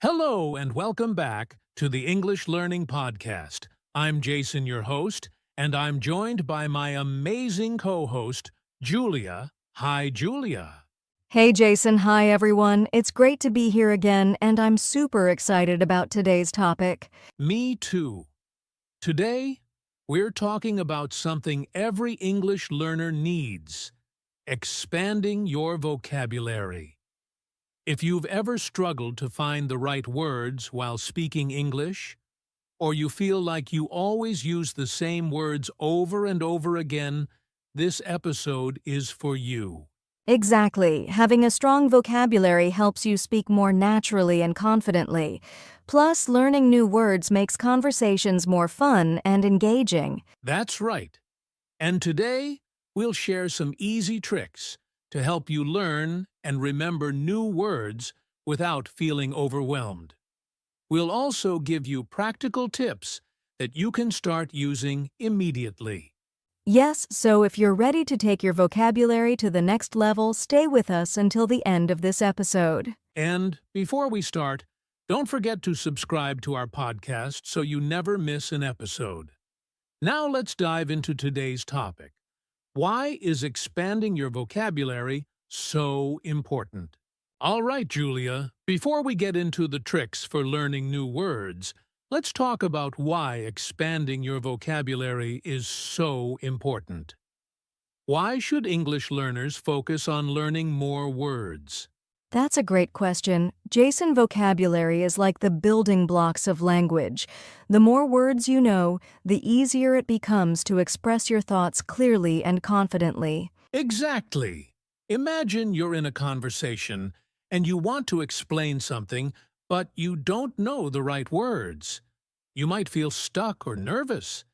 Hello and welcome back to the English Learning Podcast. I'm Jason, your host, and I'm joined by my amazing co-host, Julia. Hi, Julia. Hey Jason, hi everyone. It's great to be here again, and I'm super excited about today's topic. Me too. Today, we're talking about something every English learner needs: expanding your vocabulary. If you've ever struggled to find the right words while speaking English, or you feel like you always use the same words over and over again, this episode is for you. Exactly. Having a strong vocabulary helps you speak more naturally and confidently. Plus, learning new words makes conversations more fun and engaging. That's right. And today, we'll share some easy tricks to help you learn and remember new words without feeling overwhelmed. We'll also give you practical tips that you can start using immediately. Yes, so if you're ready to take your vocabulary to the next level, stay with us until the end of this episode. And before we start, don't forget to subscribe to our podcast so you never miss an episode. Now let's dive into today's topic. Why is expanding your vocabulary so important? All right, Julia, before we get into the tricks for learning new words, let's talk about why expanding your vocabulary is so important. Why should English learners focus on learning more words? That's a great question. Jason, vocabulary is like the building blocks of language. The more words you know, the easier it becomes to express your thoughts clearly and confidently. Exactly. Imagine you're in a conversation and you want to explain something, but you don't know the right words. You might feel stuck or nervous.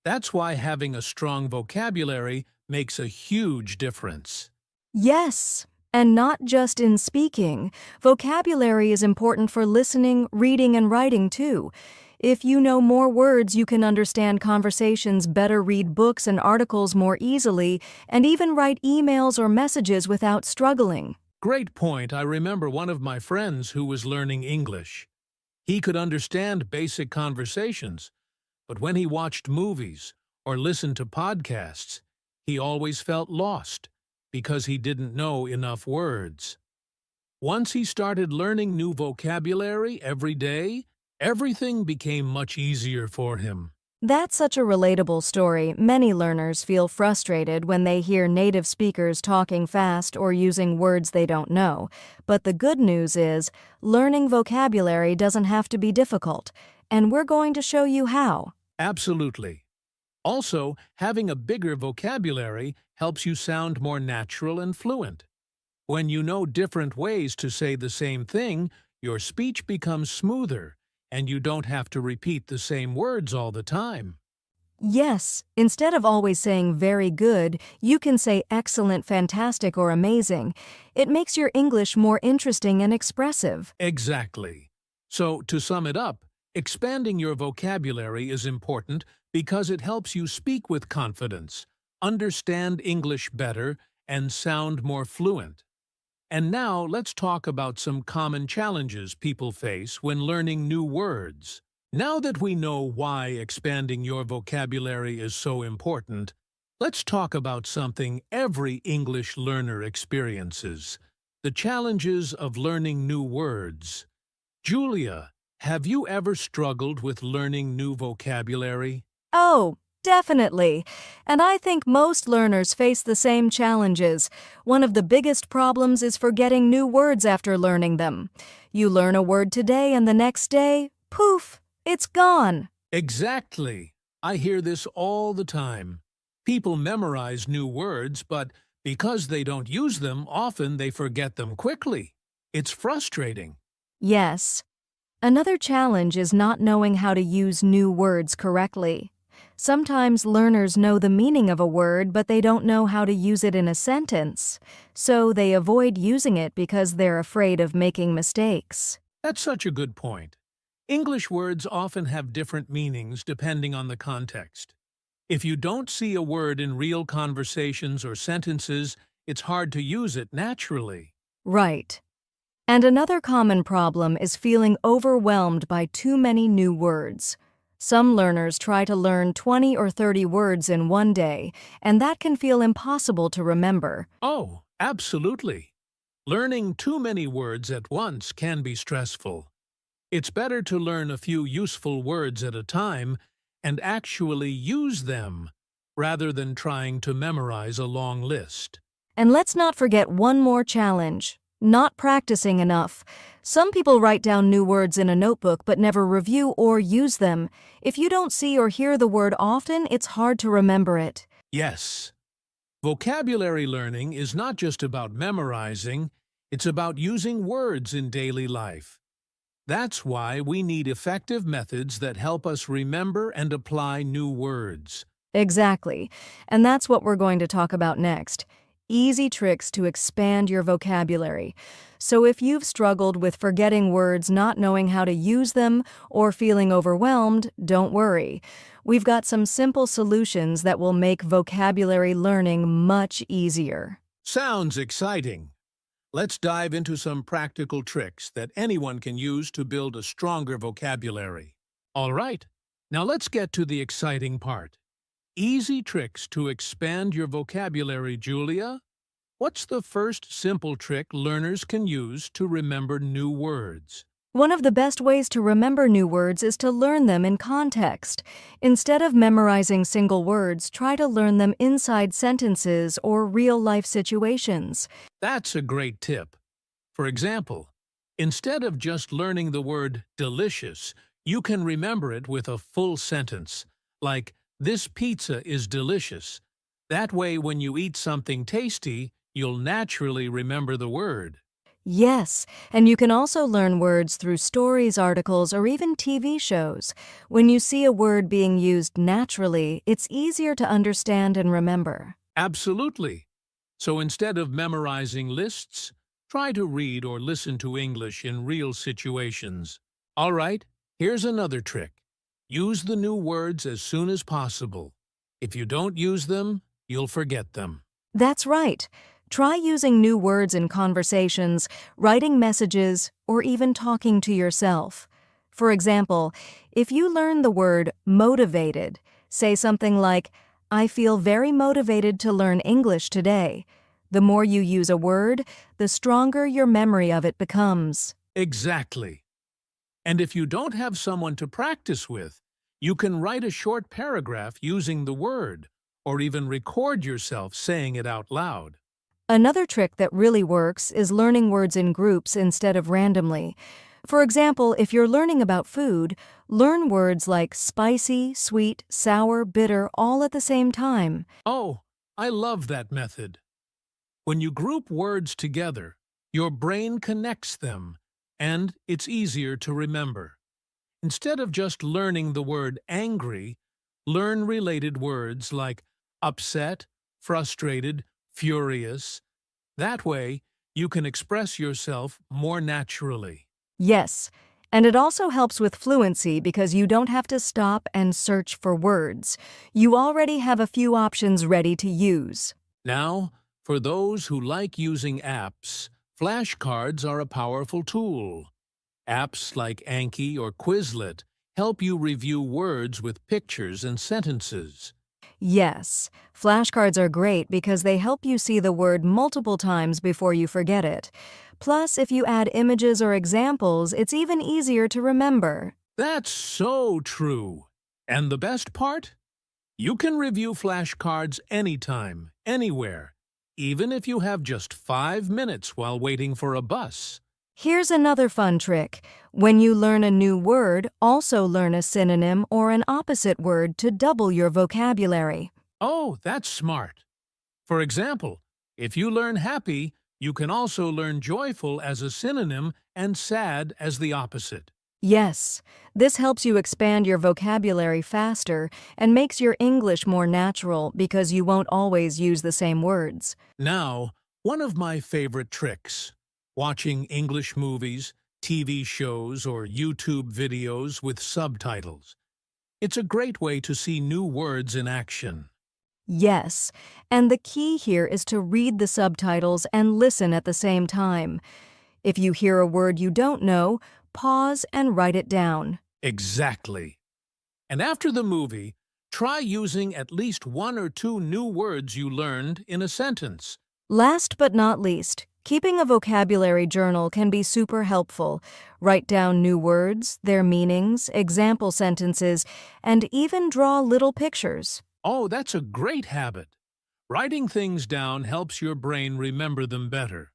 That's why having a strong vocabulary makes a huge difference. Yes, and not just in speaking. Vocabulary is important for listening, reading, and writing too. If you know more words, you can understand conversations better, read books and articles more easily, and even write emails or messages without struggling. Great point. I remember one of my friends who was learning English. He could understand basic conversations, but when he watched movies or listened to podcasts, he always felt lost because he didn't know enough words. Once he started learning new vocabulary every day, everything became much easier for him. That's such a relatable story. Many learners feel frustrated when they hear native speakers talking fast or using words they don't know. But the good news is, learning vocabulary doesn't have to be difficult, and we're going to show you how. Absolutely. Also, having a bigger vocabulary helps you sound more natural and fluent. When you know different ways to say the same thing, your speech becomes smoother, and you don't have to repeat the same words all the time. Yes, instead of always saying very good, you can say excellent, fantastic, or amazing. It makes your English more interesting and expressive. Exactly. So, to sum it up, expanding your vocabulary is important because it helps you speak with confidence, understand English better, and sound more fluent. And now let's talk about some common challenges people face when learning new words. Now that we know why expanding your vocabulary is so important, let's talk about something every English learner experiences: the challenges of learning new words. Julia, have you ever struggled with learning new vocabulary? Oh, definitely. And I think most learners face the same challenges. One of the biggest problems is forgetting new words after learning them. You learn a word today and the next day, poof, it's gone. Exactly. I hear this all the time. People memorize new words, but because they don't use them, often they forget them quickly. It's frustrating. Yes. Another challenge is not knowing how to use new words correctly. Sometimes learners know the meaning of a word, but they don't know how to use it in a sentence. So they avoid using it because they're afraid of making mistakes. That's such a good point. English words often have different meanings depending on the context. If you don't see a word in real conversations or sentences, it's hard to use it naturally. Right. And another common problem is feeling overwhelmed by too many new words. Some learners try to learn 20 or 30 words in one day, and that can feel impossible to remember. Oh, absolutely. Learning too many words at once can be stressful. It's better to learn a few useful words at a time and actually use them rather than trying to memorize a long list. And let's not forget one more challenge: not practicing enough. Some people write down new words in a notebook but never review or use them. If you don't see or hear the word often, it's hard to remember it. Yes, vocabulary learning is not just about memorizing, it's about using words in daily life. That's why we need effective methods that help us remember and apply new words. Exactly. And that's what we're going to talk about next: easy tricks to expand your vocabulary. So if you've struggled with forgetting words, not knowing how to use them, or feeling overwhelmed, don't worry. We've got some simple solutions that will make vocabulary learning much easier. Sounds exciting. Let's dive into some practical tricks that anyone can use to build a stronger vocabulary. All right, now let's get to the exciting part. Easy tricks to expand your vocabulary, Julia. What's the first simple trick learners can use to remember new words? One of the best ways to remember new words is to learn them in context. Instead of memorizing single words, try to learn them inside sentences or real-life situations. That's a great tip. For example, instead of just learning the word delicious, you can remember it with a full sentence, like, "This pizza is delicious." That way, when you eat something tasty, you'll naturally remember the word. Yes, and you can also learn words through stories, articles, or even TV shows. When you see a word being used naturally, it's easier to understand and remember. Absolutely. So instead of memorizing lists, try to read or listen to English in real situations. All right, here's another trick. Use the new words as soon as possible. If you don't use them, you'll forget them. That's right. Try using new words in conversations, writing messages, or even talking to yourself. For example, if you learn the word motivated, say something like, "I feel very motivated to learn English today." The more you use a word, the stronger your memory of it becomes. Exactly. And if you don't have someone to practice with, you can write a short paragraph using the word, or even record yourself saying it out loud. Another trick that really works is learning words in groups instead of randomly. For example, if you're learning about food, learn words like spicy, sweet, sour, bitter all at the same time. Oh, I love that method. When you group words together, your brain connects them, and it's easier to remember. Instead of just learning the word angry, learn related words like upset, frustrated, furious. That way, you can express yourself more naturally. Yes, and it also helps with fluency because you don't have to stop and search for words. You already have a few options ready to use. Now, for those who like using apps, flashcards are a powerful tool. Apps like Anki or Quizlet help you review words with pictures and sentences. Yes, flashcards are great because they help you see the word multiple times before you forget it. Plus, if you add images or examples, it's even easier to remember. That's so true. And the best part? You can review flashcards anytime, anywhere, even if you have just 5 minutes while waiting for a bus. Here's another fun trick. When you learn a new word, also learn a synonym or an opposite word to double your vocabulary. Oh, that's smart. For example, if you learn happy, you can also learn joyful as a synonym and sad as the opposite. Yes, this helps you expand your vocabulary faster and makes your English more natural because you won't always use the same words. Now, one of my favorite tricks: watching English movies, TV shows, or YouTube videos with subtitles. It's a great way to see new words in action. Yes, and the key here is to read the subtitles and listen at the same time. If you hear a word you don't know, pause and write it down. Exactly. And after the movie, try using at least one or two new words you learned in a sentence. Last but not least, keeping a vocabulary journal can be super helpful. Write down new words, their meanings, example sentences, and even draw little pictures. Oh, that's a great habit. Writing things down helps your brain remember them better.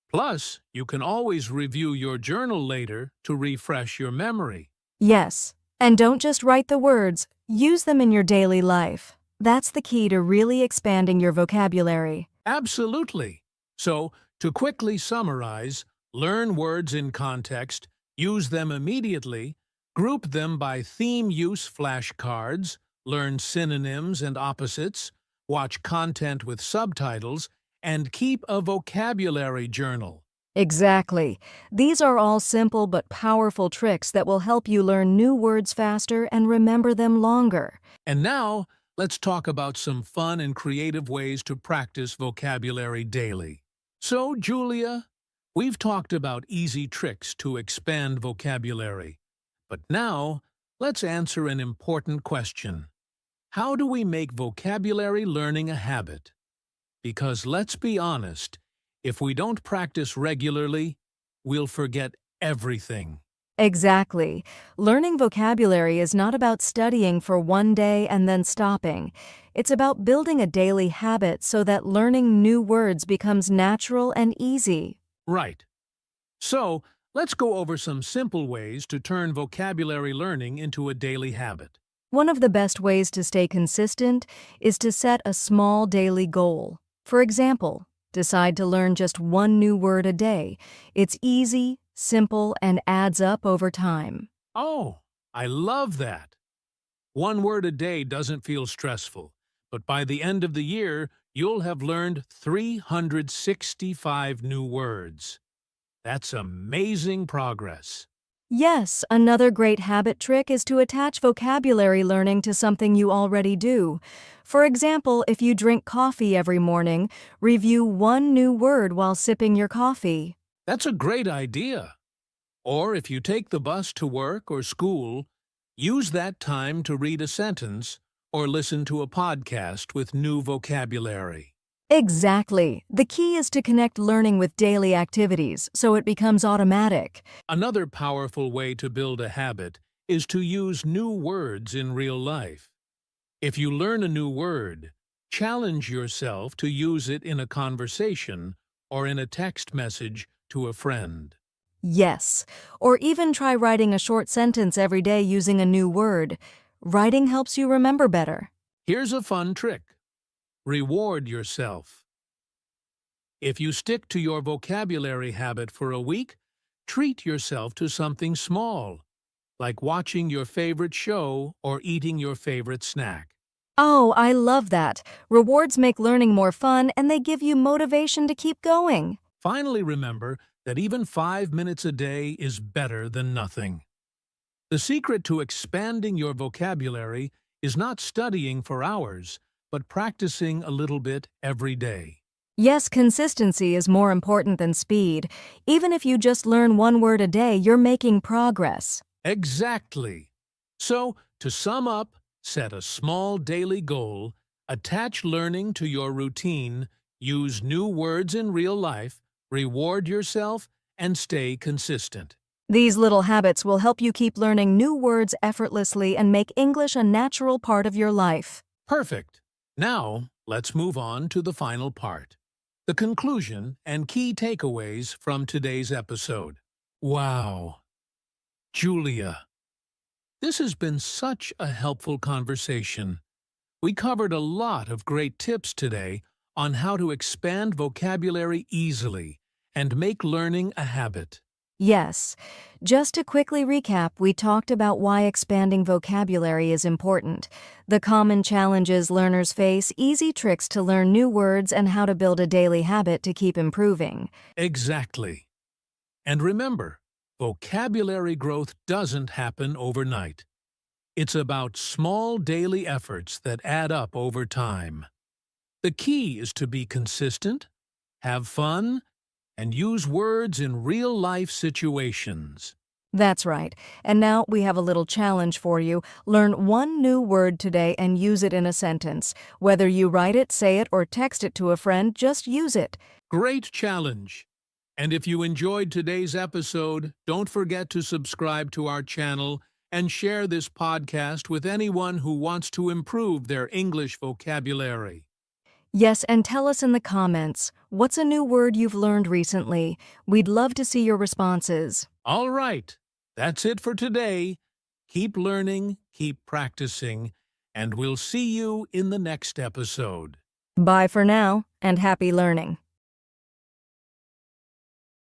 Plus, you can always review your journal later to refresh your memory. Yes, and don't just write the words, use them in your daily life. That's the key to really expanding your vocabulary. Absolutely. So, to quickly summarize, learn words in context, use them immediately, group them by theme use flashcards, learn synonyms and opposites, watch content with subtitles, and keep a vocabulary journal. Exactly. These are all simple but powerful tricks that will help you learn new words faster and remember them longer. And now, let's talk about some fun and creative ways to practice vocabulary daily. So, Julia, we've talked about easy tricks to expand vocabulary. But now, let's answer an important question. How do we make vocabulary learning a habit? Because let's be honest, if we don't practice regularly, we'll forget everything. Exactly. Learning vocabulary is not about studying for one day and then stopping. It's about building a daily habit so that learning new words becomes natural and easy. Right. So, let's go over some simple ways to turn vocabulary learning into a daily habit. One of the best ways to stay consistent is to set a small daily goal. For example, decide to learn just one new word a day. It's easy, simple, and adds up over time. Oh, I love that. One word a day doesn't feel stressful, but by the end of the year, you'll have learned 365 new words. That's amazing progress. Yes, another great habit trick is to attach vocabulary learning to something you already do. For example, if you drink coffee every morning, review one new word while sipping your coffee. That's a great idea. Or if you take the bus to work or school, use that time to read a sentence or listen to a podcast with new vocabulary. Exactly. The key is to connect learning with daily activities so it becomes automatic. Another powerful way to build a habit is to use new words in real life. If you learn a new word, challenge yourself to use it in a conversation or in a text message to a friend. Yes, or even try writing a short sentence every day using a new word. Writing helps you remember better. Here's a fun trick. Reward yourself. If you stick to your vocabulary habit for a week, treat yourself to something small, like watching your favorite show or eating your favorite snack. Oh, I love that. Rewards make learning more fun and they give you motivation to keep going. Finally, remember that even 5 minutes a day is better than nothing. The secret to expanding your vocabulary is not studying for hours, but practicing a little bit every day. Yes, consistency is more important than speed. Even if you just learn one word a day, you're making progress. Exactly. So, to sum up, set a small daily goal, attach learning to your routine, use new words in real life, reward yourself, and stay consistent. These little habits will help you keep learning new words effortlessly and make English a natural part of your life. Perfect. Now, let's move on to the final part. The conclusion and key takeaways from today's episode. Wow. Julia, this has been such a helpful conversation. We covered a lot of great tips today on how to expand vocabulary easily and make learning a habit. Yes. Just to quickly recap, we talked about why expanding vocabulary is important, the common challenges learners face, easy tricks to learn new words, and how to build a daily habit to keep improving. Exactly. And remember, vocabulary growth doesn't happen overnight. It's about small daily efforts that add up over time. The key is to be consistent, have fun, and use words in real-life situations. That's right. And now we have a little challenge for you. Learn one new word today and use it in a sentence. Whether you write it, say it, or text it to a friend, just use it. Great challenge! And if you enjoyed today's episode, don't forget to subscribe to our channel and share this podcast with anyone who wants to improve their English vocabulary. Yes, and tell us in the comments, what's a new word you've learned recently? We'd love to see your responses. All right, that's it for today. Keep learning, keep practicing, and we'll see you in the next episode. Bye for now, and happy learning.